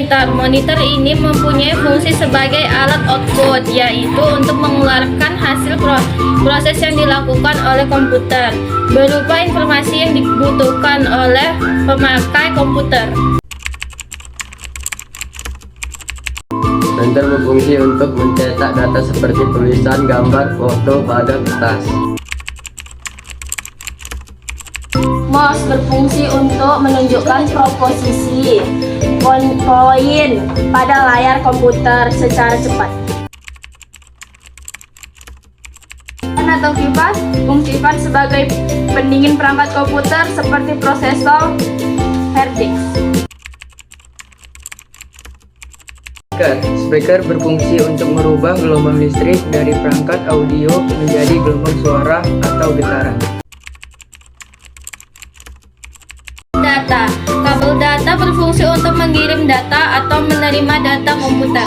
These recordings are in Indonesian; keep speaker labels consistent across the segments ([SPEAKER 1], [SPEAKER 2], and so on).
[SPEAKER 1] Monitor ini mempunyai fungsi sebagai alat output, yaitu untuk mengeluarkan hasil proses yang dilakukan oleh komputer, berupa informasi yang dibutuhkan oleh pemakai komputer.
[SPEAKER 2] Printer berfungsi untuk mencetak data seperti tulisan, gambar, foto pada kertas.
[SPEAKER 3] Mouse berfungsi untuk menunjukkan posisi poin pada layar komputer secara cepat. Fan atau kipas, fungsi fan sebagai pendingin perangkat komputer seperti prosesor, hard disk.
[SPEAKER 4] Speaker berfungsi untuk merubah gelombang listrik dari perangkat audio menjadi gelombang suara atau getaran.
[SPEAKER 1] Data. Kabel data berfungsi untuk mengirim data atau menerima data komputer.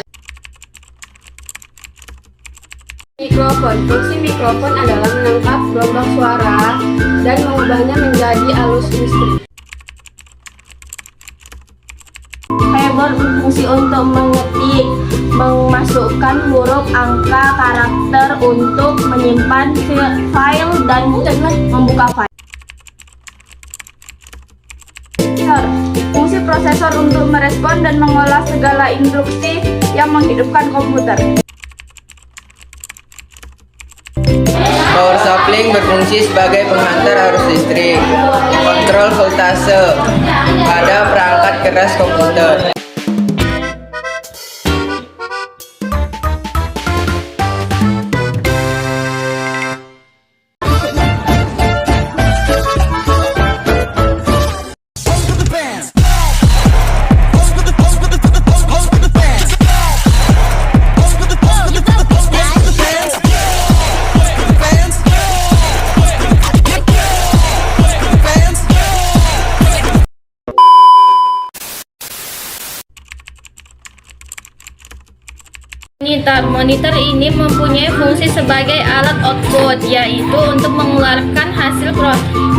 [SPEAKER 3] Mikrofon. Fungsi mikrofon adalah menangkap gelombang suara dan mengubahnya menjadi arus listrik. Keyboard berfungsi untuk mengetik, memasukkan huruf, angka, karakter untuk menyimpan file dan membuka file. Fungsi prosesor untuk merespon dan mengolah segala instruksi yang menghidupkan komputer.
[SPEAKER 4] Power supply berfungsi sebagai penghantar arus listrik, kontrol voltase pada perangkat keras komputer.
[SPEAKER 1] Monitor ini mempunyai fungsi sebagai alat output, yaitu untuk mengeluarkan hasil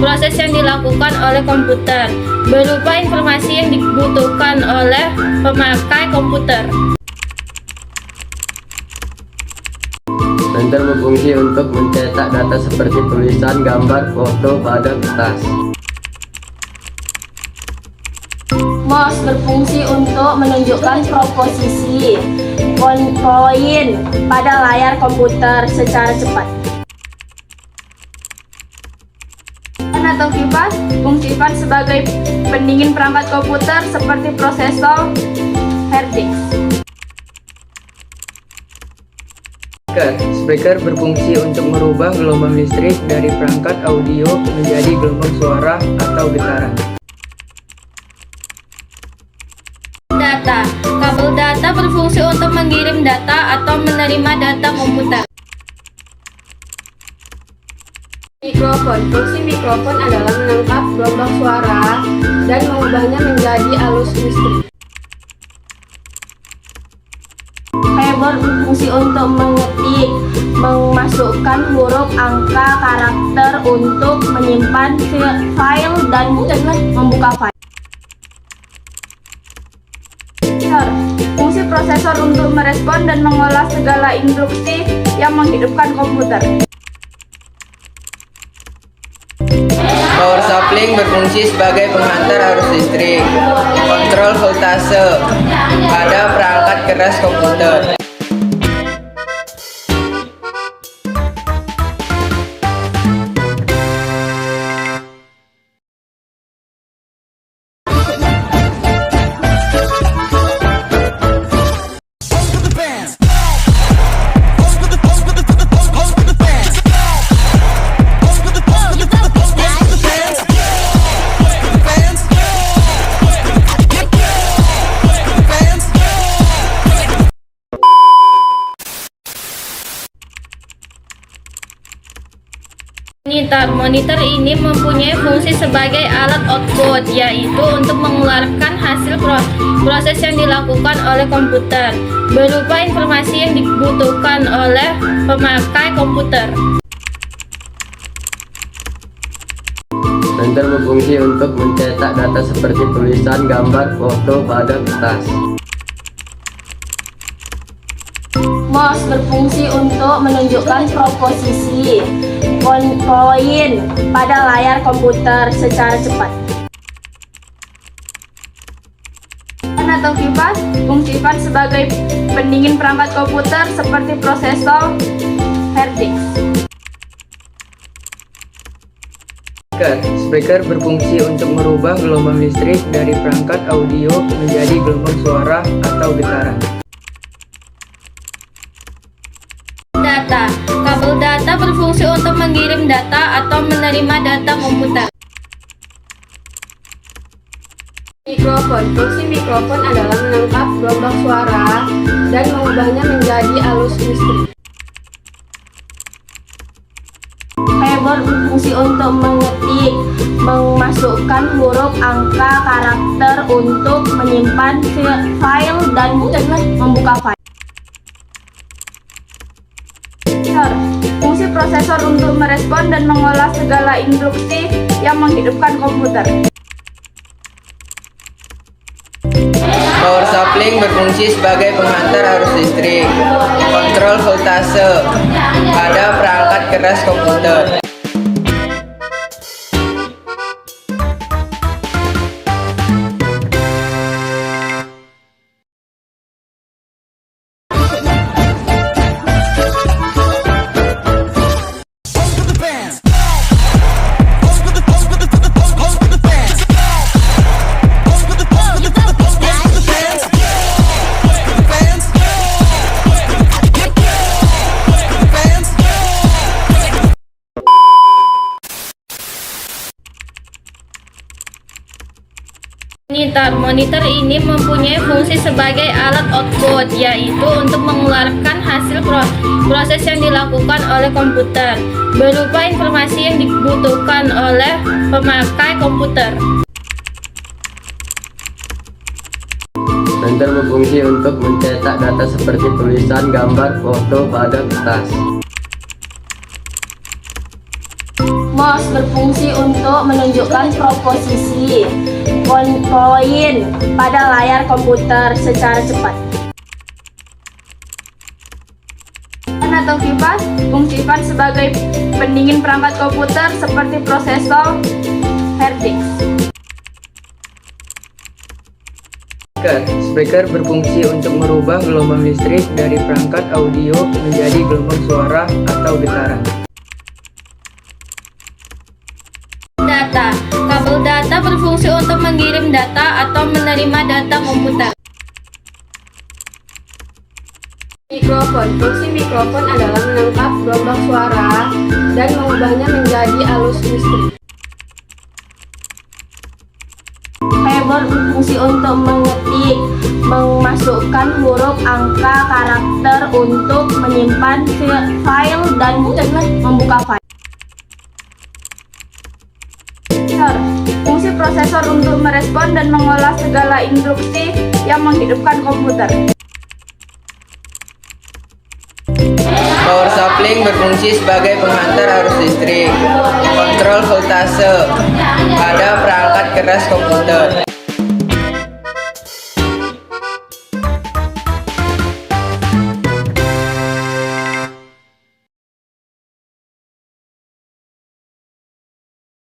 [SPEAKER 1] proses yang dilakukan oleh komputer, berupa informasi yang dibutuhkan oleh pemakai komputer.
[SPEAKER 2] Printer berfungsi untuk mencetak data seperti tulisan, gambar, foto pada kertas.
[SPEAKER 3] Mouse berfungsi untuk menunjukkan posisi poin pada layar komputer secara cepat. Fan atau kipas, fungsi fan sebagai pendingin perangkat komputer seperti prosesor, hard disk.
[SPEAKER 4] Speaker berfungsi untuk merubah gelombang listrik dari perangkat audio menjadi gelombang suara atau getaran.
[SPEAKER 1] Data. Kabel data berfungsi untuk mengirim data atau menerima data komputer.
[SPEAKER 3] Mikrofon. Fungsi mikrofon adalah menangkap gelombang suara dan mengubahnya menjadi arus listrik. Keyboard berfungsi untuk mengetik, memasukkan huruf, angka, karakter untuk menyimpan file dan membuka file. Fungsi prosesor untuk merespon dan mengolah segala instruksi yang menghidupkan komputer.
[SPEAKER 4] Power supply berfungsi sebagai penghantar arus listrik, kontrol voltase pada perangkat keras komputer.
[SPEAKER 1] Monitor ini mempunyai fungsi sebagai alat output, yaitu untuk mengeluarkan hasil proses yang dilakukan oleh komputer, berupa informasi yang dibutuhkan oleh pemakai komputer.
[SPEAKER 2] Printer berfungsi untuk mencetak data seperti tulisan, gambar, foto pada kertas.
[SPEAKER 1] Mouse berfungsi untuk menunjukkan proposisi poin pada layar komputer secara cepat.
[SPEAKER 3] Fan atau kipas, fungsi fan sebagai pendingin perangkat komputer seperti prosesor, hard disk.
[SPEAKER 4] Speaker berfungsi untuk merubah gelombang listrik dari perangkat audio menjadi gelombang suara atau getaran.
[SPEAKER 1] Data. Kabel data berfungsi untuk mengirim data atau menerima data komputer.
[SPEAKER 3] Mikrofon. Fungsi mikrofon adalah menangkap gelombang suara dan mengubahnya menjadi arus listrik.
[SPEAKER 1] Keyboard berfungsi untuk mengetik, memasukkan huruf, angka, karakter untuk menyimpan file dan membuka file.
[SPEAKER 3] Fungsi prosesor untuk merespon dan mengolah segala instruksi yang menghidupkan komputer.
[SPEAKER 4] Power supply berfungsi sebagai penghantar arus listrik, kontrol voltase pada perangkat keras komputer.
[SPEAKER 1] Monitor ini mempunyai fungsi sebagai alat output, yaitu untuk mengeluarkan hasil proses yang dilakukan oleh komputer berupa informasi yang dibutuhkan oleh pemakai komputer.
[SPEAKER 2] Printer berfungsi untuk mencetak data seperti tulisan, gambar, foto pada kertas.
[SPEAKER 1] Mouse berfungsi untuk menunjukkan proposisi poin pada layar komputer secara cepat.
[SPEAKER 3] Fan atau kipas, fungsi fan sebagai pendingin perangkat komputer seperti prosesor, hard disk.
[SPEAKER 4] Speaker berfungsi untuk merubah gelombang listrik dari perangkat audio menjadi gelombang suara atau getaran.
[SPEAKER 1] Data. Kabel data berfungsi untuk mengirim data atau menerima data komputer.
[SPEAKER 3] Mikrofon. Fungsi mikrofon adalah menangkap gelombang suara dan mengubahnya menjadi arus listrik.
[SPEAKER 1] Keyboard berfungsi untuk mengetik, memasukkan huruf, angka, karakter untuk menyimpan file dan membuka file.
[SPEAKER 3] Fungsi prosesor untuk merespon dan mengolah segala instruksi yang menghidupkan komputer.
[SPEAKER 4] Power supply berfungsi sebagai penghantar arus listrik, kontrol voltase pada perangkat keras komputer.